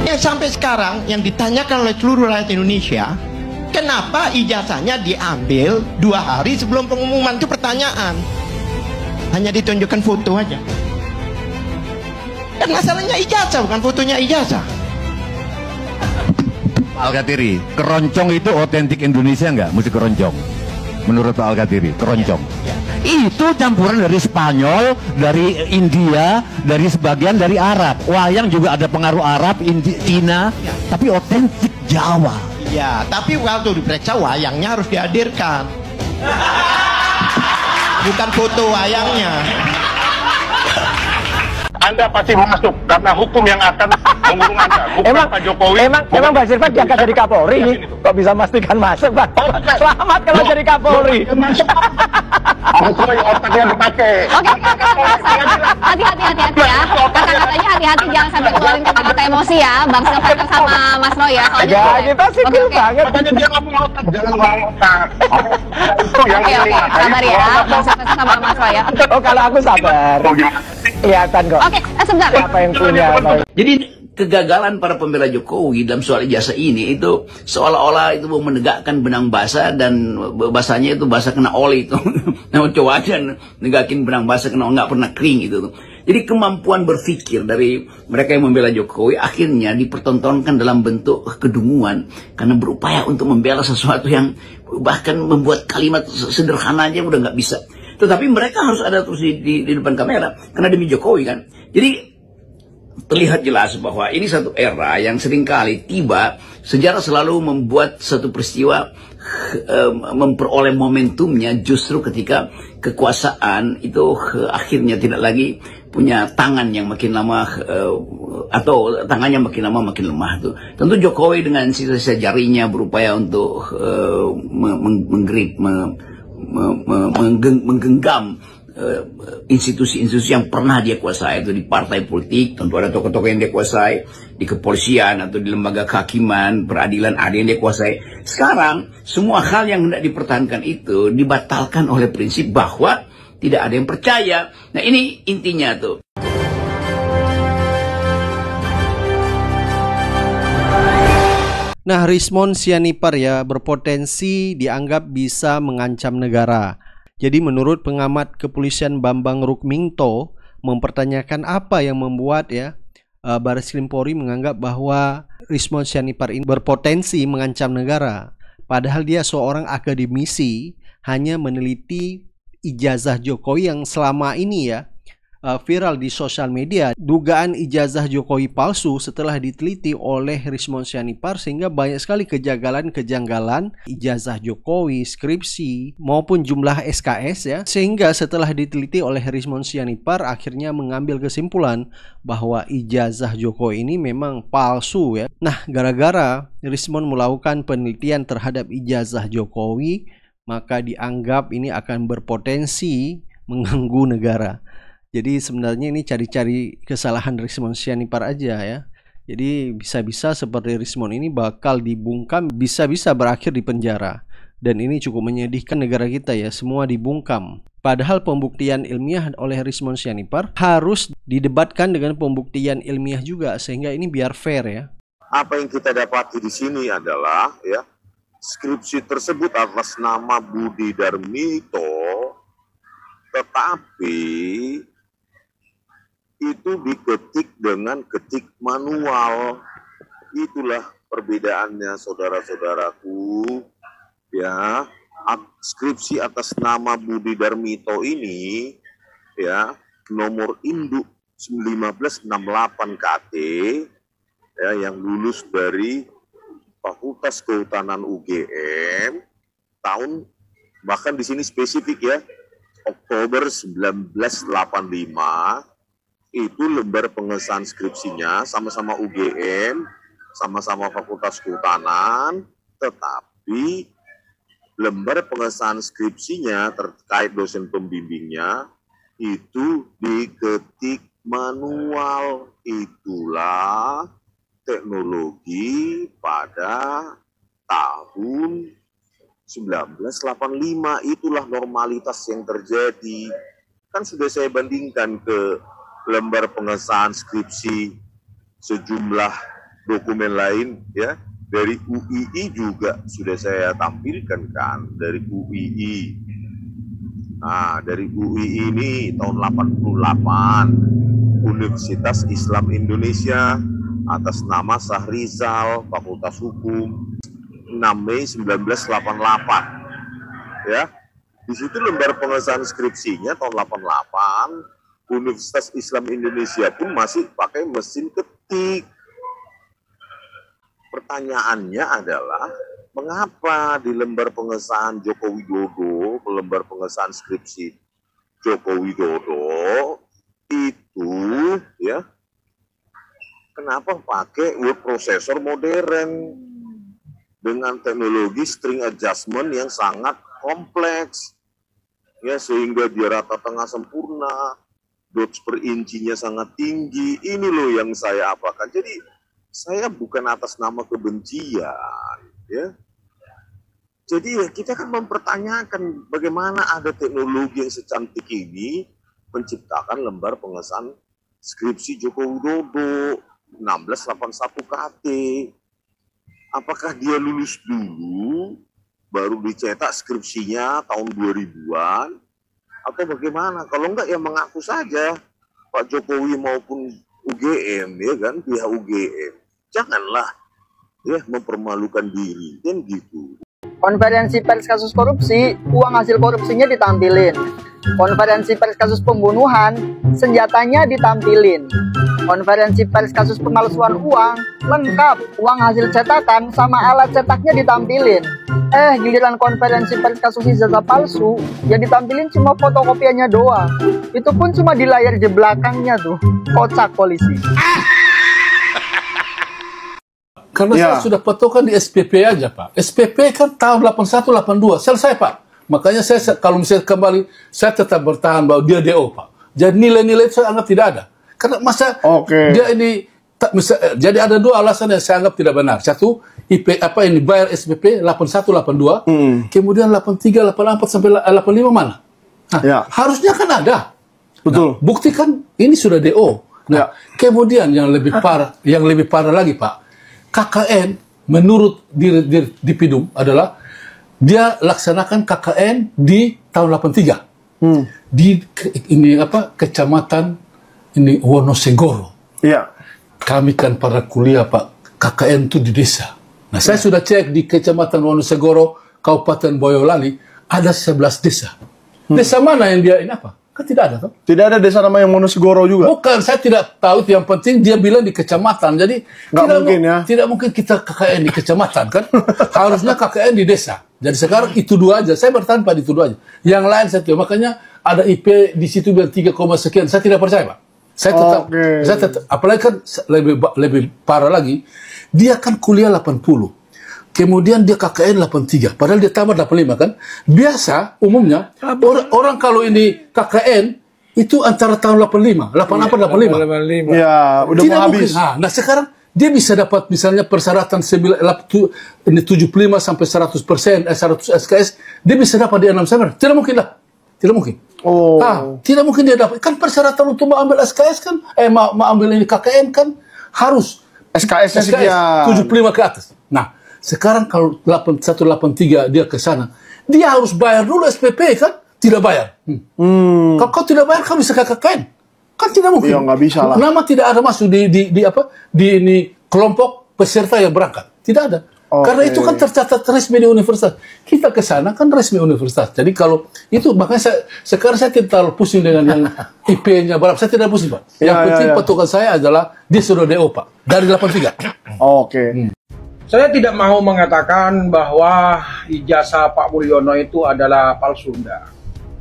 Yang sampai sekarang yang ditanyakan oleh seluruh rakyat Indonesia, kenapa ijazahnya diambil 2 hari sebelum pengumuman? Itu pertanyaan. Hanya ditunjukkan foto aja. Kan masalahnya ijazah, bukan fotonya ijazah. Pak Al-Kathiri, keroncong itu otentik Indonesia nggak? Musik keroncong. Menurut Pak Al-Kathiri, keroncong. Ya. Itu campuran dari Spanyol, dari India, dari sebagian dari Arab. Wayang juga ada pengaruh Arab, Cina, ya. Tapi otentik Jawa. Ya, tapi waktu diperiksa wayangnya harus dihadirkan. Bukan foto wayangnya. Anda pasti masuk karena hukum yang akan mengurung Anda. Bukan Pak Jokowi. Emang Bang Silvan diangkat jadi Kapolri nih. Kok bisa memastikan masuk, Bang? Selamat kalau jadi Kapolri. Jokowi otaknya dipakai. Oke, hati-hati ya. Kata-katanya hati-hati, jangan sampai keluarin kata-kata emosi ya, Bang Silvan sama Mas Roy ya. Ya, kita sipil banget. Makanya dia ngomong otak, jangan ngomong otak. Itu yang Oke, sabar ya, Bang Silvan sama Mas Roy ya. Oh, kalau aku sabar. Kelihatan kok. Oke, sebentar. Siapa yang punya? Jadi kegagalan para pembela Jokowi dalam soal ijazah ini itu seolah-olah itu mau menegakkan benang basah, dan basahnya itu basah kena oli itu. Nah, coba aja negakin benang basah kena nggak pernah kering itu. Jadi kemampuan berpikir dari mereka yang membela Jokowi akhirnya dipertontonkan dalam bentuk kedunguan karena berupaya untuk membela sesuatu yang bahkan membuat kalimat sederhana aja udah nggak bisa. Tetapi mereka harus ada terus di depan kamera karena demi Jokowi kan. Jadi terlihat jelas bahwa ini satu era yang seringkali tiba, sejarah selalu membuat satu peristiwa memperoleh momentumnya justru ketika kekuasaan itu akhirnya tidak lagi punya tangan yang makin lama atau tangannya makin lama makin lemah tuh. Tentu Jokowi dengan sisa-sisa jarinya berupaya untuk menggenggam institusi-institusi yang pernah dia kuasai, itu di partai politik, tentu ada tokoh-tokoh yang dia kuasai, di kepolisian atau di lembaga kehakiman, peradilan ada yang dia kuasai. Sekarang semua hal yang hendak dipertahankan itu dibatalkan oleh prinsip bahwa tidak ada yang percaya. Nah, ini intinya tuh. Nah, Rismon Sianipar ya berpotensi dianggap bisa mengancam negara. Jadi menurut pengamat kepolisian Bambang Rukminto mempertanyakan apa yang membuat Baris Krim Polri menganggap bahwa Rismon Sianipar ini berpotensi mengancam negara. Padahal dia seorang akademisi, hanya meneliti ijazah Jokowi yang selama ini viral di sosial media. Dugaan ijazah Jokowi palsu setelah diteliti oleh Rismon Sianipar, sehingga banyak sekali kejanggalan ijazah Jokowi, skripsi maupun jumlah SKS ya. Sehingga setelah diteliti oleh Rismon Sianipar akhirnya mengambil kesimpulan bahwa ijazah Jokowi ini memang palsu ya. Nah, gara-gara Rismon melakukan penelitian terhadap ijazah Jokowi, maka dianggap ini akan berpotensi mengganggu negara. Jadi sebenarnya ini cari-cari kesalahan Rismon Sianipar aja ya. Jadi bisa-bisa seperti Rismon ini bakal dibungkam, bisa-bisa berakhir di penjara. Dan ini cukup menyedihkan negara kita ya, semua dibungkam. Padahal pembuktian ilmiah oleh Rismon Sianipar harus didebatkan dengan pembuktian ilmiah juga, sehingga ini biar fair ya. Apa yang kita dapati di sini adalah skripsi tersebut atas nama Budi Darmito, tetapi itu diketik dengan ketik manual. Itulah perbedaannya, saudara-saudaraku ya. Skripsi atas nama Budi Darmito ini nomor induk 1968 KT yang lulus dari Fakultas Kehutanan UGM tahun, bahkan di sini spesifik Oktober 1985. Itu lembar pengesahan skripsinya, sama-sama UGM, sama-sama Fakultas Kehutanan, tetapi lembar pengesahan skripsinya terkait dosen pembimbingnya itu diketik manual. Itulah teknologi pada tahun 1985. Itulah normalitas yang terjadi. Kan sudah saya bandingkan ke lembar pengesahan skripsi, sejumlah dokumen lain ya. Dari UII juga sudah saya tampilkan kan, dari UII. Nah, dari UII ini tahun 88, Universitas Islam Indonesia atas nama Syahrizal, Fakultas Hukum, 6 Mei 1988. Ya. Di situ lembar pengesahan skripsinya tahun 88, Universitas Islam Indonesia pun masih pakai mesin ketik. Pertanyaannya adalah, mengapa di lembar pengesahan Joko Widodo, lembar pengesahan skripsi Joko Widodo itu ya, kenapa pakai word processor modern dengan teknologi string adjustment yang sangat kompleks ya, sehingga dia rata tengah sempurna, dots per incinya sangat tinggi. Ini loh yang saya apakan. Jadi saya bukan atas nama kebencian, ya. Jadi ya kita kan mempertanyakan bagaimana ada teknologi yang secantik ini menciptakan lembar pengesahan skripsi Joko Widodo 1681 KT. Apakah dia lulus dulu baru dicetak skripsinya tahun 2000-an atau bagaimana? Kalau enggak ya mengaku saja Pak Jokowi maupun UGM, ya kan, pihak UGM. Janganlah ya mempermalukan diri, kan gitu. Konferensi pers kasus korupsi, uang hasil korupsinya ditampilin. Konferensi pers kasus pembunuhan, senjatanya ditampilin. Konferensi pers kasus pemalsuan uang, lengkap, uang hasil cetakan sama alat cetaknya ditampilin. Giliran konferensi pers kasus ijazah palsu, ya ditampilin cuma fotokopiannya doang. Itu pun cuma di layar di belakangnya tuh, kocak polisi. Karena saya sudah patokan di SPP aja, Pak. SPP kan tahun 81-82, selesai, Pak. Makanya saya kalau misalnya kembali, saya tetap bertahan bahwa dia DO, Pak. Jadi nilai-nilai itu saya anggap tidak ada. Karena masa dia ini, jadi ada dua alasan yang saya anggap tidak benar. Satu, bayar SPP 81-82, kemudian 83, 84 sampai 85 mana? Nah, harusnya kan ada. Betul. Nah, buktikan ini sudah DO. Nah, kemudian yang lebih parah lagi, Pak. KKN menurut di Pidum adalah dia laksanakan KKN di tahun 83 di kecamatan ini Wonosegoro. Iya. Kami kan para kuliah, Pak, KKN itu di desa. Nah, saya sudah cek di kecamatan Wonosegoro, Kabupaten Boyolali ada 11 desa. Desa mana yang dia ini apa? Kan tidak ada, toh? Tidak ada desa namanya Wonosegoro juga. Bukan, saya tidak tahu. Yang penting dia bilang di kecamatan. Jadi tidak mungkin kita KKN di kecamatan, kan? Harusnya KKN di desa. Jadi sekarang itu dua aja. Saya bertahan pada itu dua aja. Yang lain saya tidak. Makanya ada IP di situ bilang 3, sekian. Saya tidak percaya, Pak. Saya tetap, apalagi kan lebih parah lagi. Dia kan kuliah 80. Kemudian dia KKN 83, padahal dia tamat 85 kan. Biasa umumnya orang kalau ini KKN itu antara tahun 85, 84, 85. Ya, udah mau habis. Nah, sekarang dia bisa dapat misalnya persyaratan 75 sampai 100%, 100 SKS, dia bisa dapat di 6 semester. Tidak mungkin lah. Tidak mungkin. Tidak mungkin dia dapat. Kan persyaratan untuk mengambil SKS kan, mengambil ini KKN kan harus SKS-nya sekian 75 ke atas. Nah, sekarang kalau 8183 dia ke sana, dia harus bayar dulu SPP kan? Tidak bayar. Kalau kau tidak bayar, kau bisa KKN. Kan tidak mungkin. Ya, nggak bisa lah. Nama tidak ada masuk di ini kelompok peserta yang berangkat. Tidak ada. Karena itu kan tercatat resmi di universitas. Kita ke sana kan resmi universitas. Jadi kalau itu, makanya sekarang saya tidak terlalu pusing dengan yang IP-nya berapa. Saya tidak pusing, Pak. Yang penting patokan saya adalah dia sudah DO, Pak. Dari 83. Saya tidak mau mengatakan bahwa ijazah Pak Mulyono itu adalah palsu, enggak.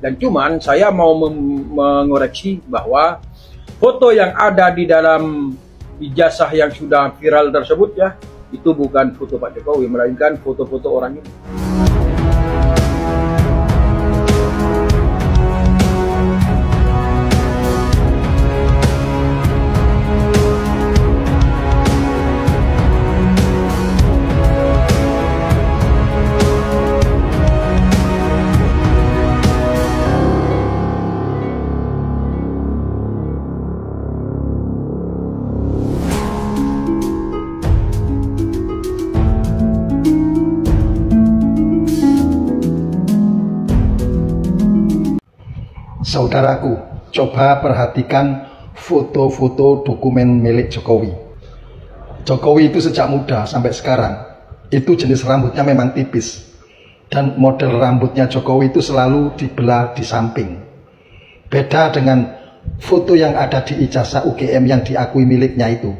Dan cuman saya mau mengoreksi bahwa foto yang ada di dalam ijazah yang sudah viral tersebut ya, itu bukan foto Pak Jokowi, melainkan foto-foto orang ini. Saudaraku, coba perhatikan foto-foto dokumen milik Jokowi. Jokowi itu sejak muda sampai sekarang, itu jenis rambutnya memang tipis. Dan model rambutnya Jokowi itu selalu dibelah di samping. Beda dengan foto yang ada di ijazah UGM yang diakui miliknya itu.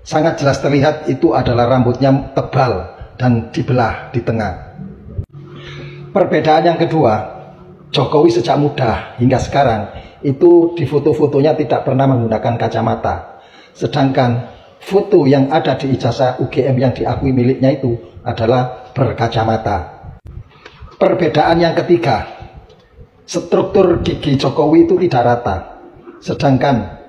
Sangat jelas terlihat itu adalah rambutnya tebal dan dibelah di tengah. Perbedaan yang kedua, Jokowi sejak muda hingga sekarang itu di foto-fotonya tidak pernah menggunakan kacamata. Sedangkan foto yang ada di ijazah UGM yang diakui miliknya itu adalah berkacamata. Perbedaan yang ketiga, struktur gigi Jokowi itu tidak rata. Sedangkan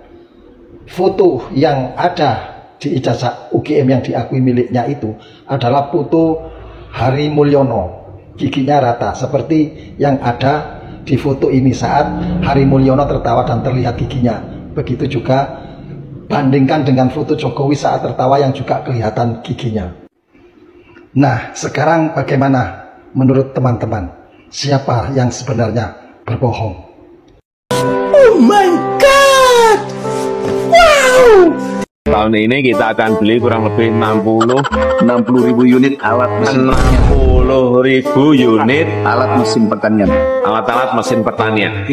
foto yang ada di ijazah UGM yang diakui miliknya itu adalah foto Hari Mulyono. Giginya rata seperti yang ada di foto ini saat Hari Mulyono tertawa dan terlihat giginya. Begitu juga bandingkan dengan foto Jokowi saat tertawa yang juga kelihatan giginya. Nah, sekarang bagaimana menurut teman-teman? Siapa yang sebenarnya berbohong? Oh my God! Wow! Tahun ini kita akan beli kurang lebih 60.000 unit alat mesin 60.000 unit alat mesin pertanian. Alat-alat mesin pertanian.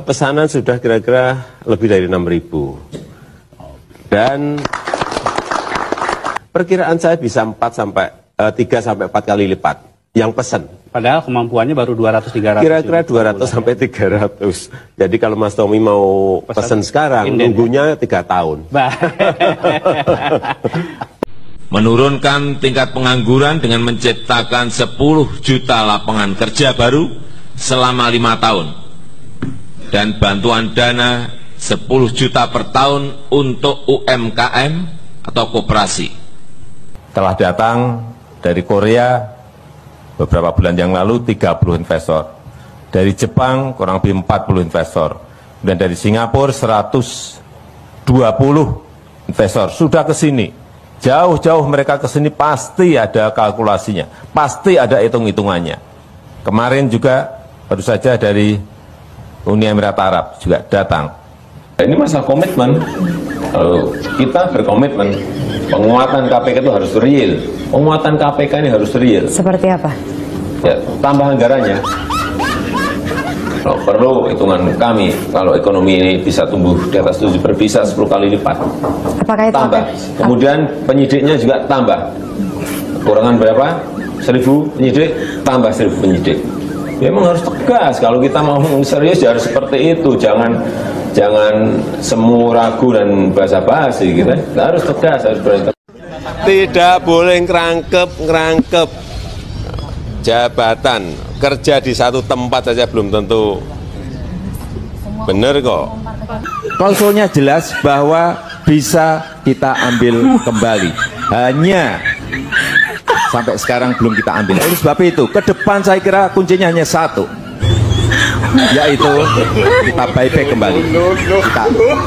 Pesanan sudah kira-kira lebih dari 6.000. Dan perkiraan saya bisa 3 sampai 4 kali lipat yang pesan. Padahal kemampuannya baru 200-300. Kira-kira 200 sampai 300. Jadi kalau Mas Tommy mau pesan sekarang, nunggunya 3 tahun. Menurunkan tingkat pengangguran dengan menciptakan 10 juta lapangan kerja baru selama 5 tahun. Dan bantuan dana 10 juta per tahun untuk UMKM atau koperasi. Telah datang dari Korea beberapa bulan yang lalu 30 investor. Dari Jepang kurang lebih 40 investor. Dan dari Singapura 120 investor sudah ke sini. Jauh-jauh mereka ke sini pasti ada kalkulasinya, pasti ada hitung-hitungannya. Kemarin juga baru saja dari Uni Emirat Arab juga datang. Ini masalah komitmen. Kita berkomitmen, penguatan KPK itu harus real. Penguatan KPK ini harus real. Seperti apa? Ya, tambah anggarannya. Kalau perlu hitungan kami, kalau ekonomi ini bisa tumbuh di atas 7 bisa 10 kali lipat. Apakah itu tambah. Kemudian penyidiknya juga tambah. Kurangan berapa? 1.000 penyidik, tambah 1.000 penyidik. Ya, memang harus tegas. Kalau kita mau serius ya harus seperti itu. Jangan semu ragu dan basa-basi gitu. Kita harus tegas, harus berani. Tidak boleh ngerangkep jabatan. Kerja di satu tempat saja belum tentu benar kok. Klausulnya jelas bahwa bisa kita ambil kembali. Hanya sampai sekarang belum kita ambil. Oleh sebab itu, ke depan saya kira kuncinya hanya satu, yaitu kita buyback kembali. Kita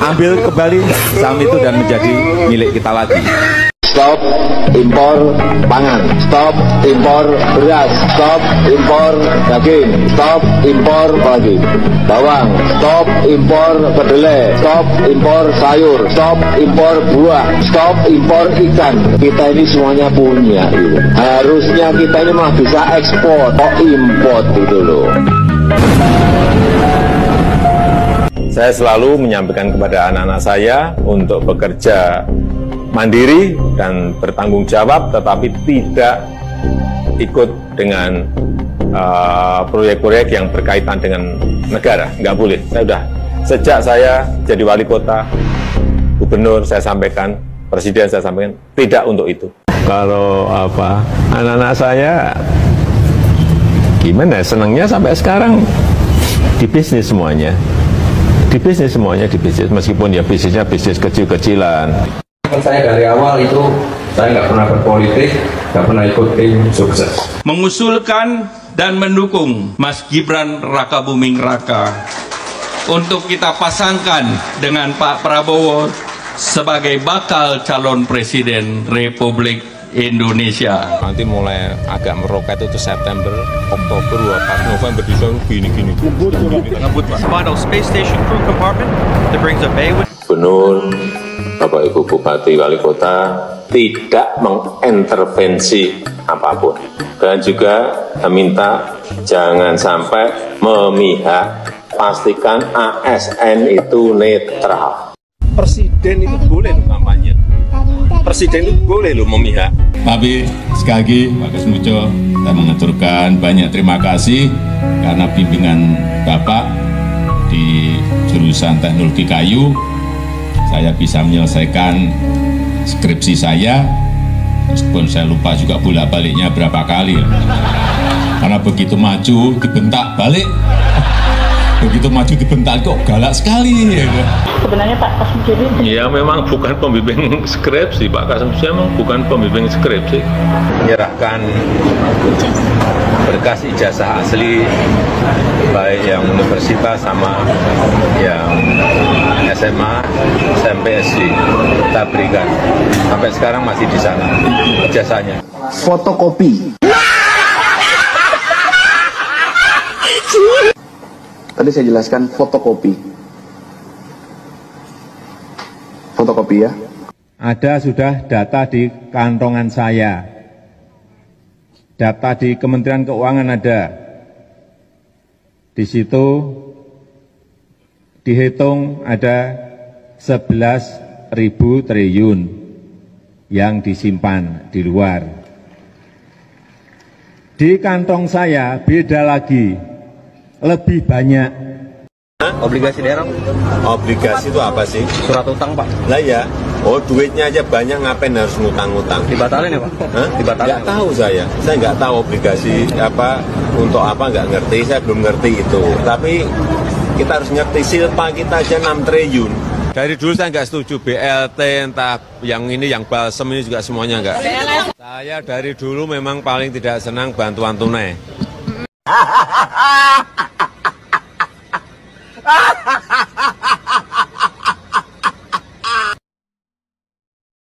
ambil kembali saham itu dan menjadi milik kita lagi. Stop impor pangan, stop impor beras, stop impor daging, stop impor lagi bawang, stop impor kedelai, stop impor sayur, stop impor buah, stop impor ikan. Kita ini semuanya punya gitu. Harusnya kita ini malah bisa ekspor, kok import gitu loh. Saya selalu menyampaikan kepada anak-anak saya untuk bekerja mandiri dan bertanggung jawab, tetapi tidak ikut dengan proyek-proyek yang berkaitan dengan negara. Nggak boleh. Sejak saya jadi wali kota, gubernur, saya sampaikan, presiden saya sampaikan, tidak untuk itu. Kalau anak-anak saya gimana, senangnya sampai sekarang di bisnis semuanya. Di bisnis meskipun ya bisnisnya bisnis kecil-kecilan. Saya dari awal itu saya nggak pernah berpolitik, nggak pernah ikut tim sukses. Mengusulkan dan mendukung Mas Gibran Rakabuming Raka untuk kita pasangkan dengan Pak Prabowo sebagai bakal calon presiden Republik Indonesia. Nanti mulai agak meroket itu September, Oktober, November, Desember, gini-gini. Final space station crew compartment that brings a bay with Gubernur, Bapak Ibu Bupati, Wali Kota tidak mengintervensi apapun. Dan juga minta jangan sampai memihak, pastikan ASN itu netral. Presiden itu boleh loh kampanye. Presiden itu boleh loh memihak. Tapi sekali lagi Pak Kesmujo, saya mengaturkan banyak terima kasih karena bimbingan Bapak di jurusan teknologi kayu, saya bisa menyelesaikan skripsi saya, meskipun saya lupa juga bolak-baliknya berapa kali. Karena begitu maju dibentak balik, begitu maju dibentak kok galak sekali. Sebenarnya Pak Kasmujo ini Ya memang bukan pembimbing skripsi, Pak Kasmujo memang bukan pembimbing skripsi. Menyerahkan berkas ijazah asli, baik yang universitas sama yang SMA, SMP, SD, kita berikan. Sampai sekarang masih di sana ijazahnya. Fotokopi. Tadi saya jelaskan fotokopi. Fotokopi ya. Ada sudah data di kantongan saya. Data di Kementerian Keuangan ada. Di situ dihitung ada 11.000 triliun yang disimpan di luar. Di kantong saya beda lagi, lebih banyak. Obligasi daerah? Obligasi itu apa sih? Surat utang, Pak. Lah ya, oh duitnya aja banyak, ngapain harus ngutang-ngutang? Dibatalin ya, Pak? Hah? Dibatalin. Nggak tahu saya nggak tahu obligasi apa, untuk apa nggak ngerti, saya belum ngerti itu. Tapi kita harus ngerti silpa kita aja 6 triliun. Dari dulu saya nggak setuju BLT, entah yang ini, yang balsem ini juga semuanya nggak. Saya dari dulu memang paling tidak senang bantuan tunai.